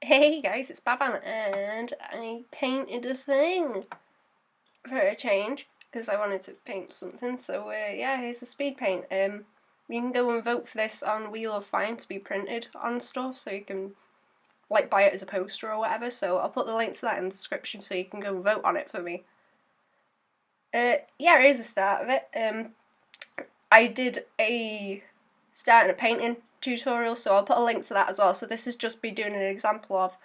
Hey guys, it's Baban, and I painted a thing for a change because I wanted to paint something. So yeah, here's the speed paint. You can go and vote for this on Wheel of Fine to be printed on stuff, so you can like buy it as a poster or whatever. So I'll put the link to that in the description, so you can go and vote on it for me. Yeah, here's the start of it. I did a starting a painting tutorial, so I'll put a link to that as well. So this is just me doing an example of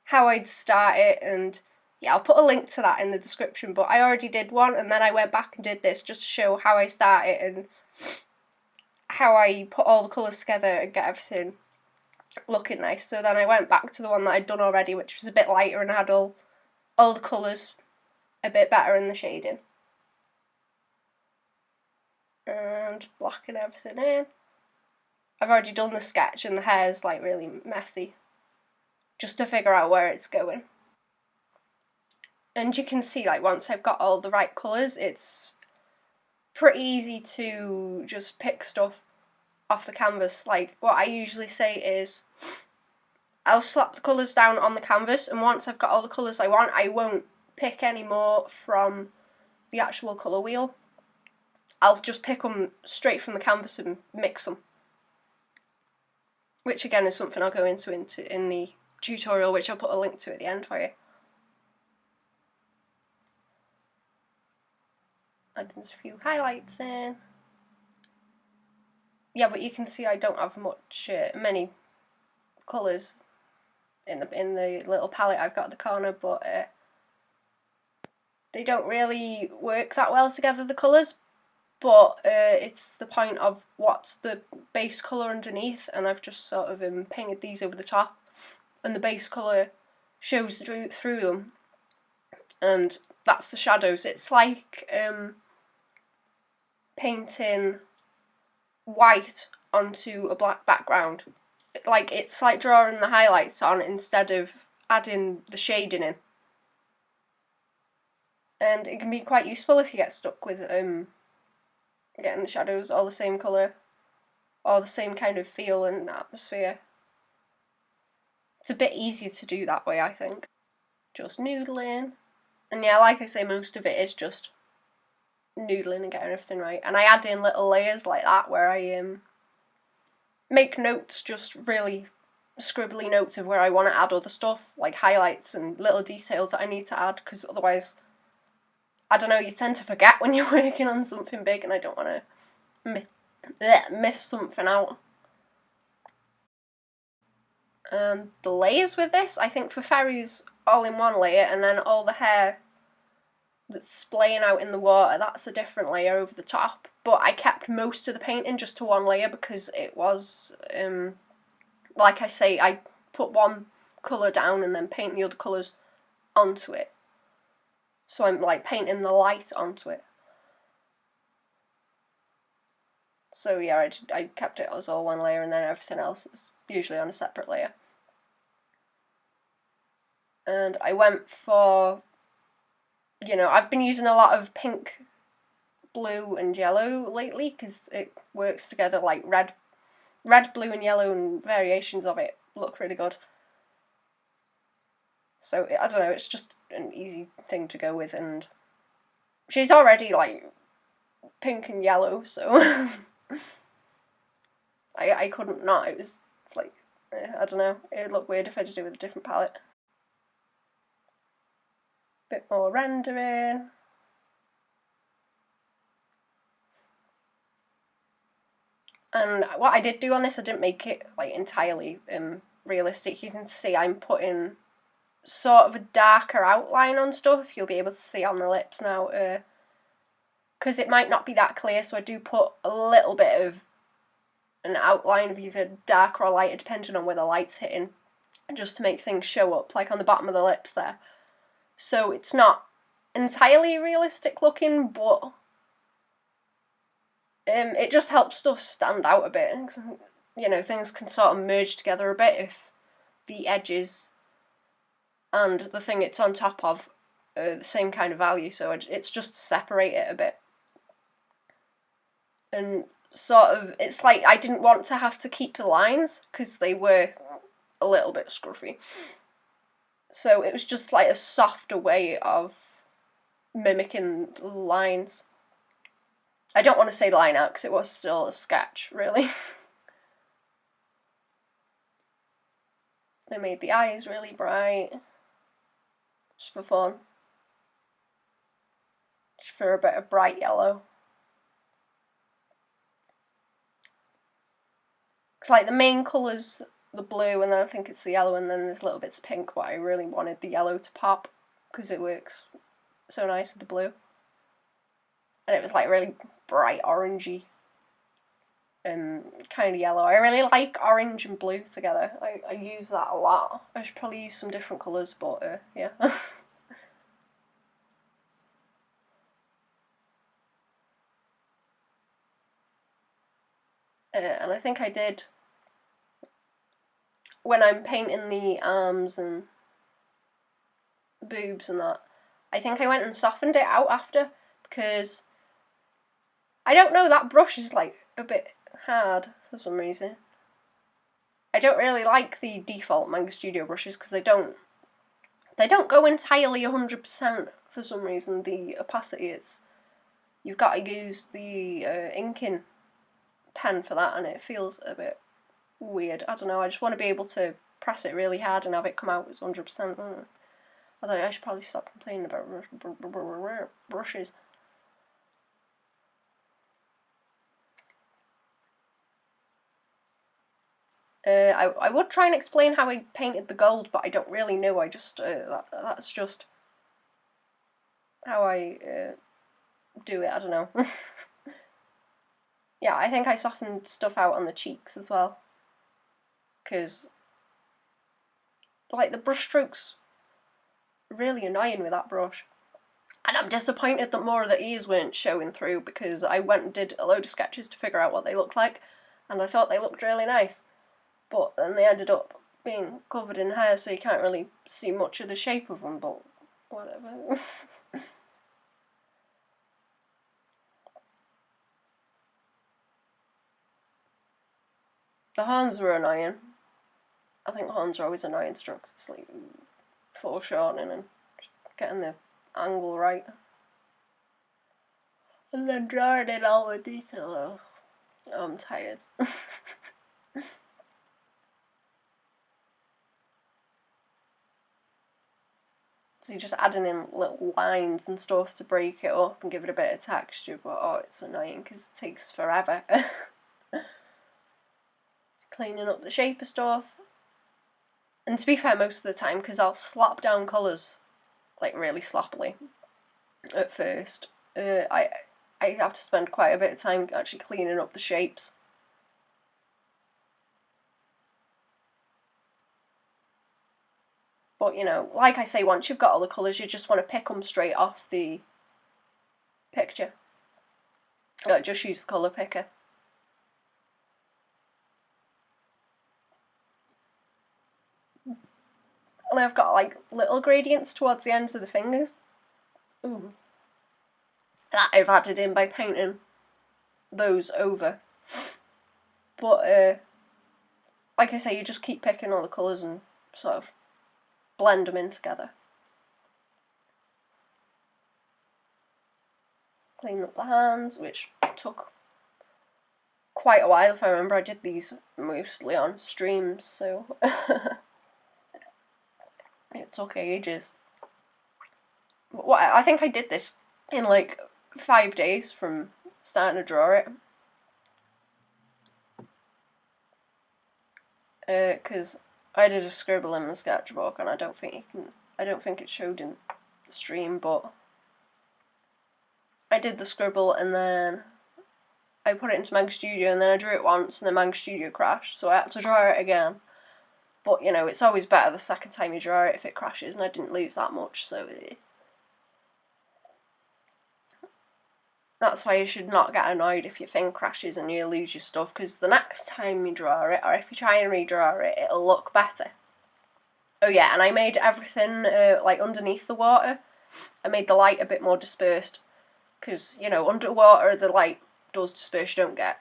how I'd start it, and yeah, I'll put a link to that in the description, but I already did one, and then I went back and did this just to show how I start it and how I put all the colours together and get everything looking nice. So then I went back to the one that I'd done already, which was a bit lighter and had all the colours a bit better in the shading. And blocking everything in. I've already done the sketch and the hair's like really messy, just to figure out where it's going. And you can see, like, once I've got all the right colours, it's pretty easy to just pick stuff off the canvas. Like, what I usually say is, I'll slap the colours down on the canvas, and once I've got all the colours I want, I won't pick any more from the actual colour wheel. I'll just pick them straight from the canvas and mix them. Which again is something I'll go into in the tutorial, which I'll put a link to at the end for you. Adding a few highlights in. Yeah, but you can see I don't have many colours in the little palette I've got at the corner, but they don't really work that well together, the colours. But it's the point of what's the base colour underneath, and I've just sort of painted these over the top, and the base colour shows through them, and that's the shadows. It's like painting white onto a black background. Like, it's like drawing the highlights on instead of adding the shading in. And it can be quite useful if you get stuck with getting the shadows all the same colour, or the same kind of feel and atmosphere. It's a bit easier to do that way, I think. Just noodling. And yeah, like I say, most of it is just noodling and getting everything right. And I add in little layers like that where I make notes, just really scribbly notes of where I want to add other stuff, like highlights and little details that I need to add, because otherwise, I don't know, you tend to forget when you're working on something big, and I don't want to miss something out. And the layers with this, I think Feferi's all in one layer, and then all the hair that's splaying out in the water, that's a different layer over the top. But I kept most of the painting just to one layer because it was, like I say, I put one colour down and then paint the other colours onto it. So I'm like painting the light onto it. So yeah, I kept it as all one layer, and then everything else is usually on a separate layer. And I went for, I've been using a lot of pink, blue and yellow lately because it works together. Like red, blue and yellow and variations of it look really good. So I don't know, it's just an easy thing to go with, and she's already like pink and yellow, so I couldn't not. It was like, I don't know, it would look weird if I did it with a different palette. Bit more rendering. And what I did do on this, I didn't make it like entirely realistic. You can see I'm putting sort of a darker outline on stuff. You'll be able to see on the lips now, because it might not be that clear, so I do put a little bit of an outline of either darker or lighter depending on where the light's hitting, just to make things show up, like on the bottom of the lips there. So it's not entirely realistic looking, but it just helps stuff stand out a bit. Things can sort of merge together a bit if the edges and the thing it's on top of are the same kind of value, so it's just to separate it a bit. And sort of, it's like I didn't want to have to keep the lines because they were a little bit scruffy. So it was just like a softer way of mimicking the lines. I don't want to say line art because it was still a sketch, really. They made the eyes really bright, just for fun. Just for a bit of bright yellow. It's like the main colours, the blue, and then I think it's the yellow, and then there's little bits of pink, but I really wanted the yellow to pop because it works so nice with the blue. And it was like really bright orangey kind of yellow. I really like orange and blue together. I use that a lot. I should probably use some different colours, but yeah. And I think I did, when I'm painting the arms and the boobs and that, I think I went and softened it out after, because I don't know, that brush is like a bit hard for some reason. I don't really like the default Manga Studio brushes because they don't go entirely 100% for some reason. The opacity, you've got to use the inking pen for that, and it feels a bit weird. I don't know, I just want to be able to press it really hard and have it come out as 100%. Although I should probably stop complaining about brushes. I would try and explain how I painted the gold, but I don't really know. I just that's just how I do it. I don't know. Yeah, I think I softened stuff out on the cheeks as well, because like the brush strokes are really annoying with that brush. And I'm disappointed that more of the ears weren't showing through, because I went and did a load of sketches to figure out what they looked like, and I thought they looked really nice. But then they ended up being covered in hair, so you can't really see much of the shape of them, but whatever. The horns were annoying. I think horns are always annoying strokes. It's like foreshortening and getting the angle right. And then drawing in all the detail. Oh, I'm tired. So you're just adding in little lines and stuff to break it up and give it a bit of texture, but oh, it's annoying because it takes forever. Cleaning up the shape of stuff. And to be fair, most of the time, because I'll slap down colours like really sloppily at first, I have to spend quite a bit of time actually cleaning up the shapes. But, you know, like I say, once you've got all the colours, you just want to pick them straight off the picture. Just use the colour picker. And I've got like little gradients towards the ends of the fingers. Ooh. That I've added in by painting those over. But, like I say, you just keep picking all the colours and sort of blend them in together. Clean up the hands, which took quite a while. If I remember, I did these mostly on streams, so it took ages. But I think I did this in like 5 days from starting to draw it. Because I did a scribble in the sketchbook, and I don't think it showed in the stream, but I did the scribble and then I put it into Manga Studio, and then I drew it once and then Manga Studio crashed, so I had to draw it again. But, you know, it's always better the second time you draw it if it crashes, and I didn't lose that much, so that's why you should not get annoyed if your thing crashes and you lose your stuff, because the next time you draw it, or if you try and redraw it, it'll look better. Oh yeah, and I made everything like underneath the water. I made the light a bit more dispersed, because, you know, underwater the light does disperse. You don't get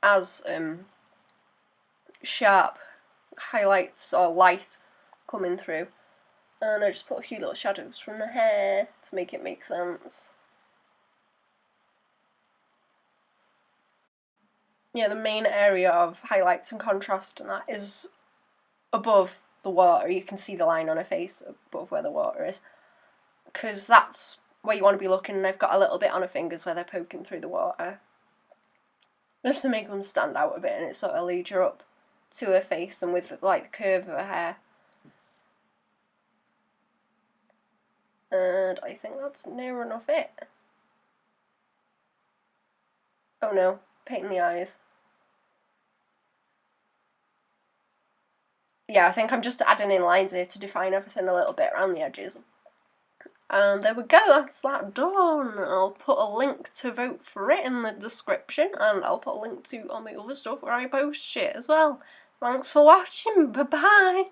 as sharp highlights or light coming through. And I just put a few little shadows from the hair to make it make sense. Yeah, the main area of highlights and contrast and that is above the water. You can see the line on her face above where the water is, because that's where you want to be looking, and I've got a little bit on her fingers where they're poking through the water, just to make them stand out a bit, and it sort of leads you up to her face and with like the curve of her hair. And I think that's near enough it. Oh no, painting the eyes. Yeah, I think I'm just adding in lines here to define everything a little bit around the edges. And there we go, that's that done. I'll put a link to vote for it in the description, and I'll put a link to all my other stuff where I post shit as well. Thanks for watching, bye bye!